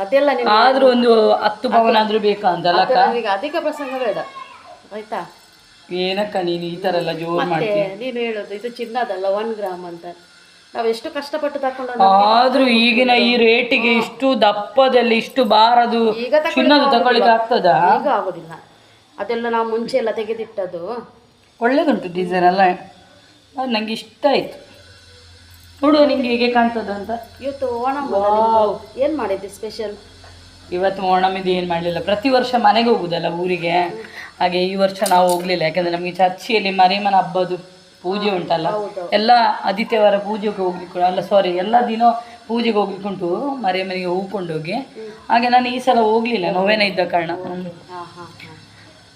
ಅದೆಲ್ಲ ಆದ್ರೂ ಒಂದು 10 ಪವನ್ ಆದ್ರೂ ಬೇಕಾ ಅಂತಲ್ಲ ಅಕ್ಕ? ಈಗ ಅಧಿಕ ಪ್ರಸಂಗ ಬೇಡ ಆಯ್ತಾ. ಏನಕ್ಕ ನೀನು ಈ ತರ ಎಲ್ಲ ಜೋರ್ ಮತ್ತೆ ಮಾಡ್ತೀಯ? ನೀನು ಹೇಳೋದು ಇದು ಚಿನ್ನದಲ್ಲ 1 ಗ್ರಾಮ್ ಅಂತ, ನಾವು ಎಷ್ಟು ಕಷ್ಟಪಟ್ಟು ತಕೊಂಡು ಆದ್ರೂ ಈಗಿನ ಈ ರೇಟಿಗೆ ಇಷ್ಟು ದಪ್ಪದಲ್ಲಿ ಇಷ್ಟು ಬಾರದು ಈಗ ಚಿನ್ನದ ತಗೊಳ್ಳಿಕ್ಕೆ ಆಗ್ತದಾ? ಈಗ ಆಗೋದಿಲ್ಲ, ಅದೆಲ್ಲ ನಾವು ಮುಂಚೆ ಎಲ್ಲ ತೆಗೆದಿಟ್ಟದು. ಒಳ್ಳೇದುಂಟು ಡಿಸೈನ್ ಎಲ್ಲ, ಅದು ನಂಗೆ ಇಷ್ಟ ಆಯ್ತು. ನೋಡುವ ನಿಂಗೆ ಹೇಗೆ ಕಾಣ್ತದ ಅಂತ. ಇವತ್ತು ಓಣಂ ಏನು ಮಾಡಿದ್ದೆ ಸ್ಪೆಷಲ್? ಇವತ್ತು ಓಣಮಿದು ಏನು ಮಾಡಲಿಲ್ಲ. ಪ್ರತಿ ವರ್ಷ ಮನೆಗೆ ಹೋಗುದಲ್ಲ ಊರಿಗೆ, ಹಾಗೆ ಈ ವರ್ಷ ನಾವು ಹೋಗ್ಲಿಲ್ಲ. ಯಾಕಂದ್ರೆ ನಮಗೆ ಚರ್ಚಿಯಲ್ಲಿ ಮರಿಯಮ್ಮನ ಹಬ್ಬದು ಪೂಜೆ ಉಂಟಲ್ಲ, ಎಲ್ಲ ಆದಿತ್ಯವಾರ ಪೂಜೆಗೆ ಹೋಗ್ಲಿಕ್ಕೆ ಅಲ್ಲ ಸಾರಿ ಎಲ್ಲ ದಿನ ಪೂಜೆಗೆ ಹೋಗ್ಲಿಕ್ಕೆ ಉಂಟು, ಮರಿಯಮ್ಮನಿಗೆ ಹೂ ಕೊಂಡೋಗಿ. ಹಾಗೆ ನಾನು ಈ ಸಲ ಹೋಗ್ಲಿಲ್ಲ, ನೋವೇನ ಇದ್ದ ಕಾರಣ.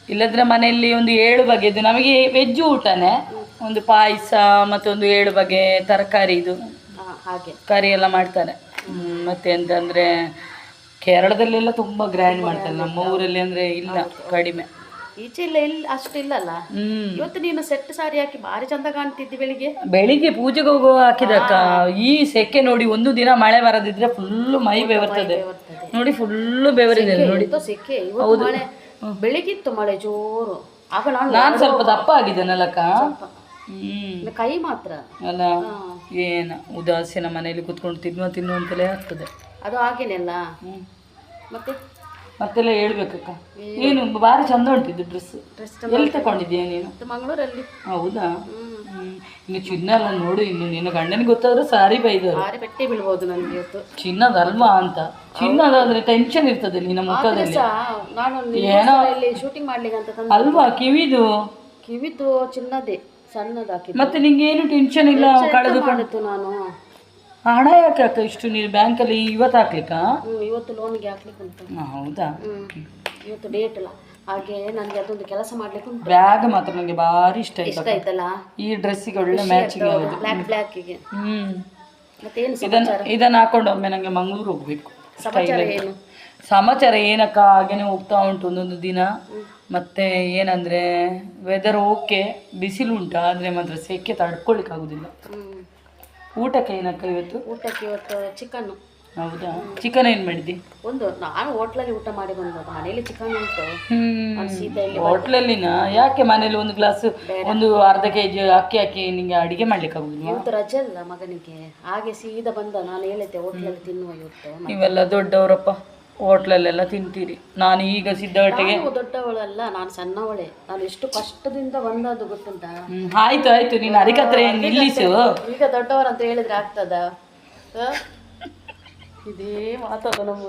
ಇಲ್ಲದ್ರೆ ಮನೆಯಲ್ಲಿ ಒಂದು 7 ಬಗೆದು ನಮಗೆ ವೆಜ್ ಊಟನೇ, ಒಂದು ಪಾಯಸ ಮತ್ತೊಂದು 7 ಬಗೆ ತರಕಾರಿ ಇದು ಹಾಗೆ ಕರಿ ಎಲ್ಲ ಮಾಡ್ತಾರೆ. ಮತ್ತೆ ಎಂತಂದರೆ ಕೇರಳದಲ್ಲೆಲ್ಲ ತುಂಬ ಗ್ರ್ಯಾಂಡ್ ಮಾಡ್ತಾರೆ, ನಮ್ಮ ಊರಲ್ಲಿ ಅಂದರೆ ಇಲ್ಲ, ಕಡಿಮೆ. ಈಚೆ ಇಲ್ಲ, ಇಲ್ಲಿ ಅಷ್ಟು ಇಲ್ಲಲ್ಲ. ಇವತ್ತು ನೀನು ಸೆಟ್ ಸಾರಿ ಹಾಕಿ ಭಾರಿ ಚಂದ ಕಾಣ್ತಿದ್ದಿ. ಬೆಳಿಗ್ಗೆ ಪೂಜೆಗೆ ಹೋಗುವ ಹಾಕಿದಕ್ಕ, ಈ ಸೆಕೆ ನೋಡಿ, ಒಂದು ದಿನ ಮಳೆ ಬರದಿದ್ರೆ ಫುಲ್ಲು ಮೈ ಬೆವರ್ತದೆ ನೋಡಿ, ಫುಲ್ಲು ಬೆವರಿದೆ ನೋಡಿ. ಸೆಕೆ ಇವತ್ತು ಮಳೆ, ಬೆಳಿಗ್ಗಿತ್ತು ಮಳೆ ಜೋರು. ಆಗ ನಾನು ಸ್ವಲ್ಪ ದಪ್ಪ ಆಗಿದ್ದೇನಲ್ಲಕ್ಕ, ಕೈ ಮಾತ್ರ ಅಲ್ಲ. ಏನು ಉದಾಸೀನ ಮನೆಯಲ್ಲಿ ಕುತ್ಕೊಂಡು ತಿನ್ನು ಅಂತಲೇ ಆಗ್ತದೆ ಅದು. ಹಾಗೇನೆಲ್ಲ ಮತ್ತೆಲ್ಲ ಹೇಳ್ಬೇಕಕ್ಕ. ನೀನು ಭಾರಿ ಚಂದ ಉಂಟಿದ್ದು ಡ್ರೆಸ್ ಎಲ್ಲಿ ತಗೊಂಡಿದ್ದೀಯ ನೀನು? ಮಂಗಳೂರಲ್ಲಿ. ಹೌದಾ? ಇನ್ನು ಚಿನ್ನ ಎಲ್ಲ ನೋಡು, ಇನ್ನು ನಿನ್ನ ಗಂಡನಿಗೆ ಗೊತ್ತಾದ್ರೆ ಸಾರಿ ಬೈದವರು, ಪೆಟ್ಟಿ ಬೀಳ್ಬೋದು ನನಗೆ ಇವತ್ತು. ಚಿನ್ನದಲ್ವಾ ಅಂತ. ಚಿನ್ನದಾದ್ರೆ ಟೆನ್ಷನ್ ಇರ್ತದೆ ನಿನ್ನ ಮುಖದಲ್ಲಿ. ನಾನು ಶೂಟಿಂಗ್ ಮಾಡ್ಲಿಕ್ಕೆ ಅಂತ ಅಲ್ವಾ? ಕಿವಿದು ಚಿನ್ನದೇ ಸಣ್ಣದು ಹಾಕಿ. ಮತ್ತೆ ನಿಂಗೆ ಏನು ಟೆನ್ಷನ್ ಇಲ್ಲ? ಕಳೆದುಕೊಂಡಿತ್ತು ನಾನು. ಹಣ ಯಾಕೆ ಅಕ್ಕ ಇಷ್ಟು ನೀನು ಬ್ಯಾಂಕಲ್ಲಿ ಇವತ್ತು ಹಾಕ್ಲಿಕ್ಕಾ? ಇವತ್ತು ಲೋನ್ಗೆ ಹಾಕ್ಲಿಕ್ಕೆ ಉಂಟು. ಹೌದಾ? ಇವತ್ತು ಡೇಟ್ ಅಲ್ಲ, ಹಾಗೆ ನನಗೆ ಅದೊಂದು ಕೆಲಸ ಮಾಡ್ಲಿಕ್ಕೆ ಉಂಟು. ಬ್ಯಾಗ್ ಮಾತ್ರ ನನಗೆ ಭಾರಿ ಇಷ್ಟ ಆಯ್ತಲ್ಲ, ಈ ಡ್ರೆಸ್ಸಿಗೆ ಒಳ್ಳೆ ಮ್ಯಾಚಿಂಗ್ ಆಗೋದು. ಬ್ಲ್ಯಾಕಿಗೆ. ಇದನ್ನು ಹಾಕೊಂಡು ಒಮ್ಮೆ ನನಗೆ ಮಂಗಳೂರು ಹೋಗ್ಬೇಕು. ಸಮಾಚಾರ ಏನಕ್ಕ, ಹಾಗೇನೆ ಹೋಗ್ತಾ ಉಂಟು ಒಂದೊಂದು ದಿನ. ಮತ್ತೆ ಏನಂದ್ರೆ ವೆದರ್ ಓಕೆ, ಬಿಸಿಲು ಉಂಟು, ಆದ್ರೆ ಮಾತ್ರ ಸೆಕೆ ತಡ್ಕೊಳ್ಲಿಕ್ಕೆ ಆಗುದಿಲ್ಲ. ಊಟಕ್ಕೆ ಏನಕ್ಕ ಇವತ್ತು? ಊಟಕ್ಕೆ ಇವತ್ತು ಚಿಕನ್. ಹೌದಾ? ಚಿಕನ್ ಏನು ಮಾಡಿದ್ದಿ? ನಾನು ಹೋಟ್ಲಲ್ಲಿ ಊಟ ಮಾಡಿ ಬಂದದ್ದು, ಮನೆಯಲ್ಲಿ ಚಿಕನ್ ಉಂಟು. ಹೋಟ್ಲಲ್ಲಿನ ಯಾಕೆ ಮನೇಲಿ ಒಂದು ಗ್ಲಾಸ್ ಒಂದು ಅರ್ಧ kg ಅಕ್ಕಿ ಹಾಕಿ ನಿಂಗೆ ಅಡಿಗೆ ಮಾಡ್ಲಿಕ್ಕೆ ಆಗುದಿಲ್ಲ? ಇವತ್ತು ರಜೆ ಅಲ್ಲ ಮಗನಿಗೆ, ಹಾಗೆ ಸೀದಾ ಬಂದ. ನಾನು ಹೇಳಿದ್ದೆ ಹೋಟ್ಲಲ್ಲಿ ತಿನ್ನುವ ಇವತ್ತು. ನೀವೆಲ್ಲ ದೊಡ್ಡವರಪ್ಪ, ಹೋಟ್ಲಲ್ಲೆಲ್ಲ ತಿಂತೀರಿ. ನಾನು ಈಗ ಸಿದ್ಧಗಟ್ಟೆಗೆ ದೊಡ್ಡವಳಲ್ಲ, ನಾನು ಸಣ್ಣವಳೆ. ನಾನು ಎಷ್ಟು ಕಷ್ಟದಿಂದ ಬಂದದ್ದು ಗೊತ್ತುಂಟಾ? ಆಯ್ತು ನೀನು ಅರಿಕತ್ರೆ ನಿಲ್ಲಿಸು. ಈಗ ದೊಡ್ಡವರಂತ ಹೇಳಿದ್ರೆ ಆಗ್ತದ? ಇದೇ ಮಾತಾಡೋ ನಮ್ಮ